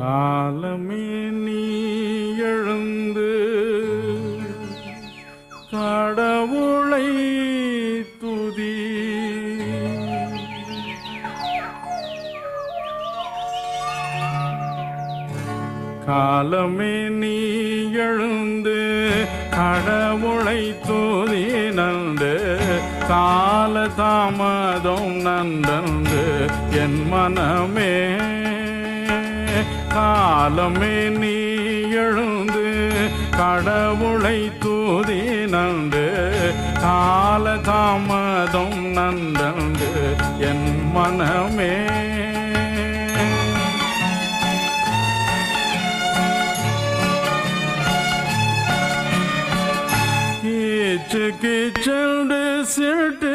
காலமே நீ எழுந்து கடவுளை துதி. காலமே நீ எழுந்து கடவுளை துதி நன்று. கால தாமதம் நன்றன்று என் மனமே. காலமே நீ எழுந்து கடவுளை தூதி நன்று. கால தாமதம் நன்றன்று என் மனமே. கீச்சு கீச்சென்று சிட்டு